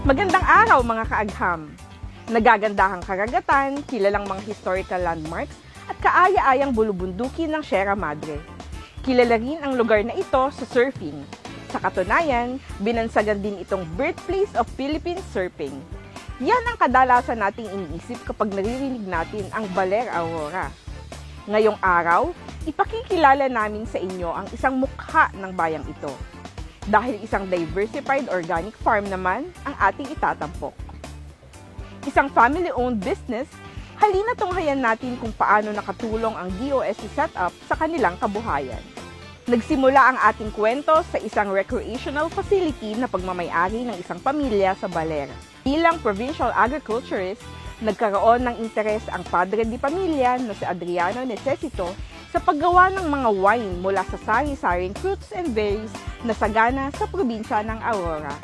Magandang araw mga kaagham! Nagagandahang karagatan, kilalang mga historical landmarks at kaaya-ayang bulubundukin ng Sierra Madre. Kilala rin ang lugar na ito sa surfing. Sa katunayan, binansagan din itong birthplace of Philippine surfing. Yan ang kadalasan nating iniisip kapag naririnig natin ang Baler Aurora. Ngayong araw, ipakikilala namin sa inyo ang isang mukha ng bayang ito. Dahil isang diversified organic farm naman ang ating itatampok. Isang family-owned business, halina tunghayan natin kung paano nakatulong ang DOST setup sa kanilang kabuhayan. Nagsimula ang ating kwento sa isang recreational facility na pagmamay-ari ng isang pamilya sa Baler. Bilang provincial agriculturist, nagkaroon ng interes ang padre di pamilya na si Adriano Necesito sa paggawa ng mga wine mula sa sari-saring fruits and berries na sagana sa probinsya ng Aurora.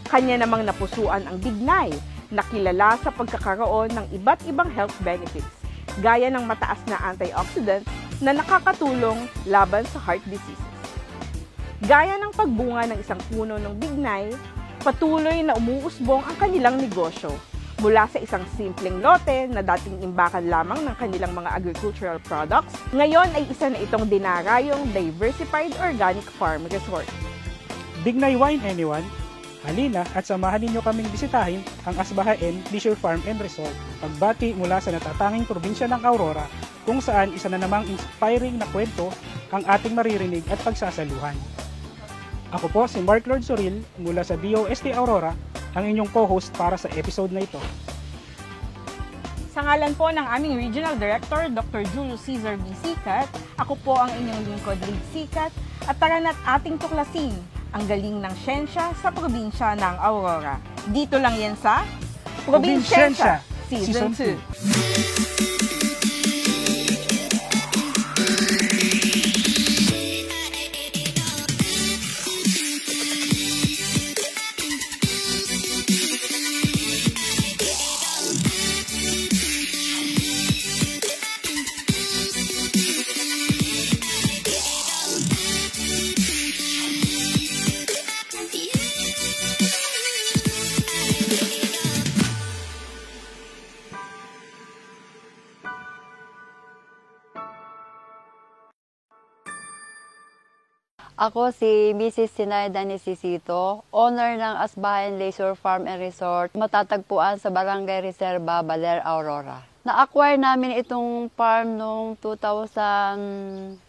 Kanya namang napusuan ang Bignay, na kilala sa pagkakaroon ng iba't ibang health benefits, gaya ng mataas na antioxidants na nakakatulong laban sa heart diseases. Gaya ng pagbunga ng isang puno ng Bignay, patuloy na umuusbong ang kanilang negosyo. Mula sa isang simpleng lote na dating imbakan lamang ng kanilang mga agricultural products, ngayon ay isa na itong dinarayong diversified organic farm resort. Bignay Wine anyone? Halina at samahan ninyo kaming bisitahin ang Asbahain Leisure Farm and Resort, pagbati mula sa natatanging probinsya ng Aurora, kung saan isa na namang inspiring na kwento ang ating maririnig at pagsasaluhan. Ako po si Mark Lord Soril mula sa DOST Aurora, ang inyong co-host para sa episode na ito. Sa ngalan po ng aming Regional Director, Dr. Julio Cesar B. Sicat, ako po ang inyong lingkod, Reed Sicat, at tara na't ating tuklasin ang galing ng siyensya sa probinsya ng Aurora. Dito lang yan sa Probinsiyensya Season 2. Ako si Mrs. Sinaida Necesito, owner ng Asbahain Leisure Farm and Resort, matatagpuan sa Barangay Reserva, Baler, Aurora. Na-acquire namin itong farm noong 2009.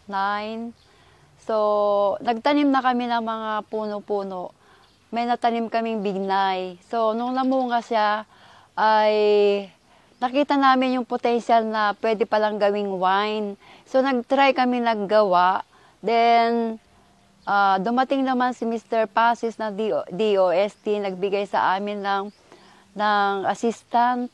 So, nagtanim na kami ng mga puno-puno. May natanim kaming Bignay. So, nung namunga siya, ay nakita namin yung potential na pwede palang gawing wine. So, nag-try kami naggawa. Then, dumating naman si Mr. Pasis na DOST, nagbigay sa amin ng assistant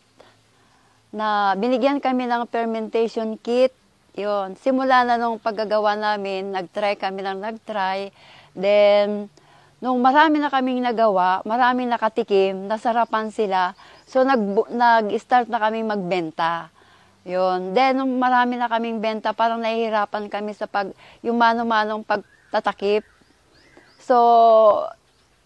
na binigyan kami ng fermentation kit. Yun. Simula na nung paggagawa namin, nag-try kami ng nag-try. Then, nung marami na kaming nagawa, maraming nakatikim, nasarapan sila. So, nag-start na kaming magbenta. Yun. Then, nung marami na kaming benta, parang nahihirapan kami sa yung mano-manong pagtatakip. So,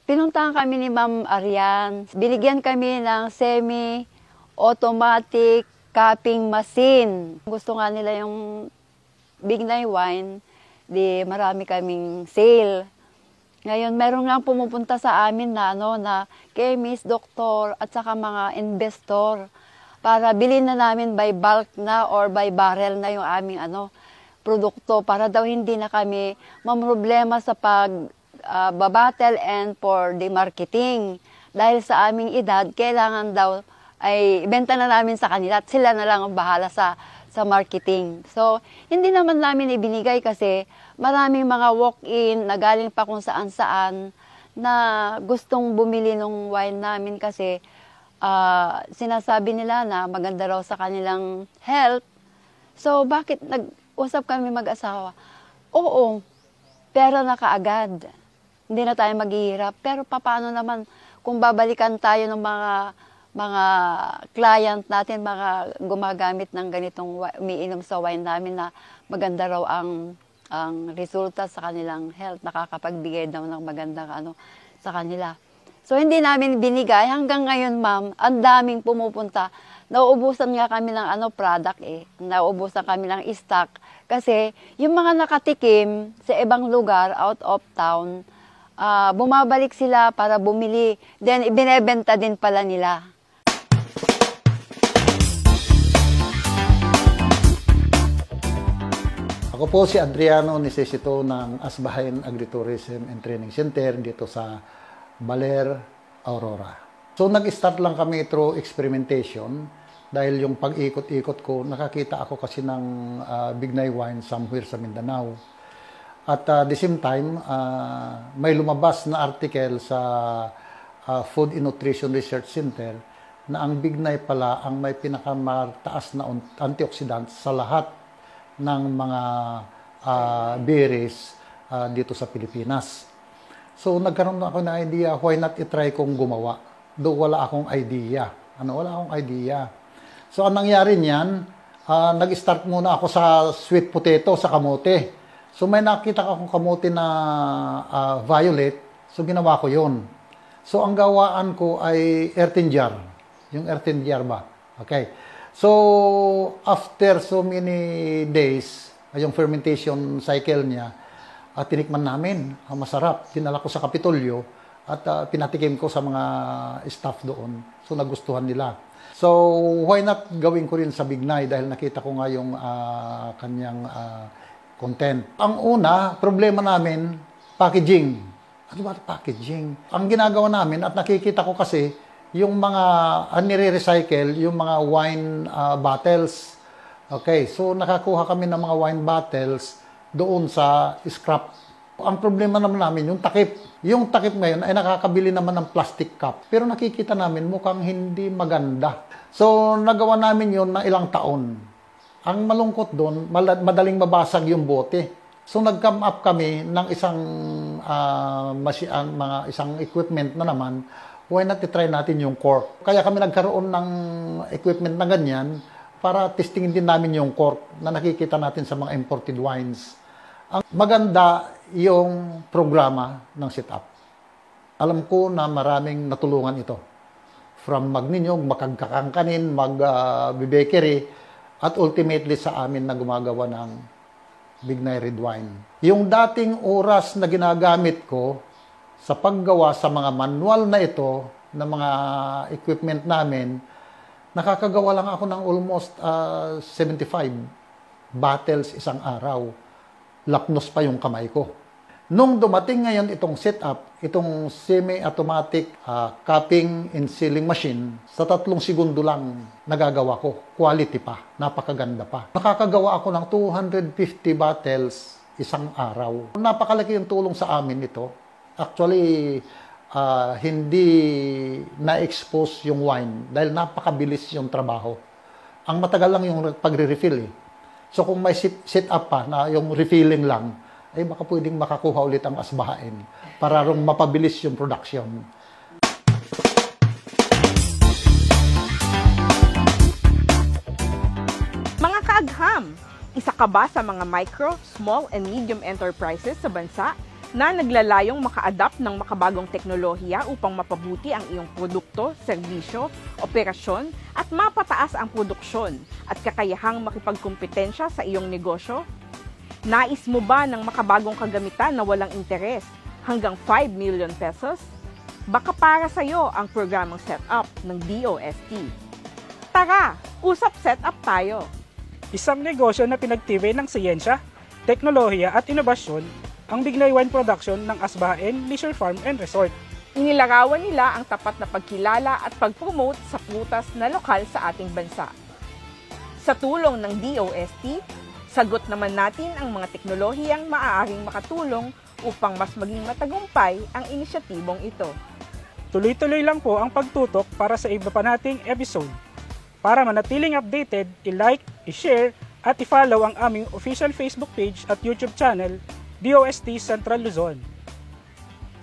pinuntahan kami ni Ma'am Arian. Binigyan kami ng semi-automatic cupping machine. Gusto nga nila yung Bignay wine, di marami kaming sale. Ngayon, meron nga pumupunta sa amin na chemist, doktor, at saka mga investor para bilhin na namin by bulk na or by barrel na yung aming produkto para daw hindi na kami mamroblema sa babattle and for the marketing. Dahil sa aming edad, kailangan daw ay ibenta na namin sa kanila at sila na lang ang bahala sa marketing. So, hindi naman namin ibinigay kasi maraming mga walk-in na galing pa kung saan-saan na gustong bumili ng wine namin kasi sinasabi nila na maganda raw sa kanilang health. So, bakit nag-usap kami mag-asawa? Oo, pera na kaagad. Hindi na tayo maghihirap. Pero paano naman kung babalikan tayo ng mga client natin, mga gumagamit ng ganitong umiinom sa wine namin na maganda raw ang resulta sa kanilang health, nakakapagbigay daw ng magandang sa kanila. So hindi namin binigay. Hanggang ngayon, ma'am, ang daming pumupunta. Nauubusan nga kami ng product eh. Nauubusan kami ng stock. Kasi yung mga nakatikim sa ibang lugar, out of town, bumabalik sila para bumili. Then, ibinebenta din pala nila. Ako po si Adriano Necesito ng Asbahain Agritourism and Training Center dito sa Baler, Aurora. So nag-start lang kami through experimentation dahil yung pag-ikot-ikot ko, nakakita ako kasi ng Bignay wine somewhere sa Mindanao. At the same time, may lumabas na article sa Food and Nutrition Research Center na ang Bignay pala ang may pinakamataas na antioxidants sa lahat ng mga berries dito sa Pilipinas. So nagkaroon ako ng idea, why not i-try kong gumawa? Though wala akong idea. Wala akong idea. So ang nangyari niyan, nag-start muna ako sa sweet potato, sa kamote. So may nakita akong kamote na violet, so ginawa ko yun. So ang gawaan ko ay earthen jar. Yung earthen jar ba? Okay. So, after so many days, yung fermentation cycle niya, tinikman namin. Masarap. Dinala ko sa Kapitolyo at pinatikim ko sa mga staff doon. So, nagustuhan nila. So, why not gawin ko rin sa Bignay dahil nakita ko nga yung kanyang content. Ang una, problema namin, packaging. Ano ba packaging? Ang ginagawa namin at nakikita ko kasi, yung mga nire-recycle, yung mga wine bottles. Okay, so nakakuha kami ng mga wine bottles doon sa scrap. Ang problema naman namin, yung takip. Yung takip ngayon ay nakakabili naman ng plastic cup. Pero nakikita namin mukhang hindi maganda. So nagawa namin yun na ilang taon. Ang malungkot doon, madaling mabasag yung bote. So nag-come up kami ng isang equipment na naman. Why not i-try natin yung cork? Kaya kami nagkaroon ng equipment na ganyan para testingin din namin yung cork na nakikita natin sa mga imported wines. Ang maganda yung programa ng setup. Alam ko na maraming natulungan ito. From magninyog, makagkakangkanin, mag-bakery, at ultimately sa amin na gumagawa ng Bignay Red Wine. Yung dating oras na ginagamit ko sa paggawa sa mga manual na ito, na mga equipment namin, nakakagawa lang ako ng almost 75 bottles isang araw. Lapnos pa yung kamay ko. Nung dumating ngayon itong setup, itong semi-automatic cupping and sealing machine, sa 3 segundo lang nagagawa ko. Quality pa, napakaganda pa. Nakakagawa ako ng 250 bottles isang araw. Napakalaki yung tulong sa amin ito. Actually, hindi na-expose yung wine dahil napakabilis yung trabaho. Ang matagal lang yung pagre-refill eh. So kung may set up pa na yung refilling lang, ay baka pwedeng makakuha ulit ang asbahain para rin mapabilis yung production. Mga kaagham, isa ka ba sa mga micro, small, and medium enterprises sa bansa na naglalayong maka-adapt ng makabagong teknolohiya upang mapabuti ang iyong produkto, serbisyo, operasyon at mapataas ang produksyon at kakayahang makipagkumpetensya sa iyong negosyo? Nais mo ba ng makabagong kagamitan na walang interes hanggang 5 million pesos? Baka para sa iyo ang programang setup ng DOST. Tara, usap setup tayo! Isang negosyo na pinagtibay ng siyensya, teknolohiya at inobasyon ang Bignay Wine Production ng Asbahain Leisure Farm and Resort. Inilarawan nila ang tapat na pagkilala at pag-promote sa prutas na lokal sa ating bansa. Sa tulong ng DOST, sagot naman natin ang mga teknolohiyang maaaring makatulong upang mas maging matagumpay ang inisyatibong ito. Tuloy-tuloy lang po ang pagtutok para sa iba pa nating episode. Para manatiling updated, i-like, i-share at i-follow ang aming official Facebook page at YouTube channel, DOST Central Luzon.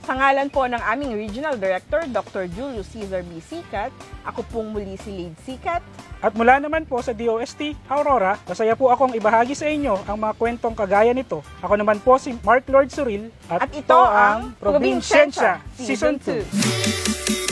Sa ngalan po ng aming Regional Director, Dr. Julio Cesar B. Sicat, ako pong muli si Lade Sicat. At mula naman po sa DOST Aurora, masaya po akong ibahagi sa inyo ang mga kwentong kagaya nito. Ako naman po si Mark Lord Suril At ito ang Probinsyensya Season 2.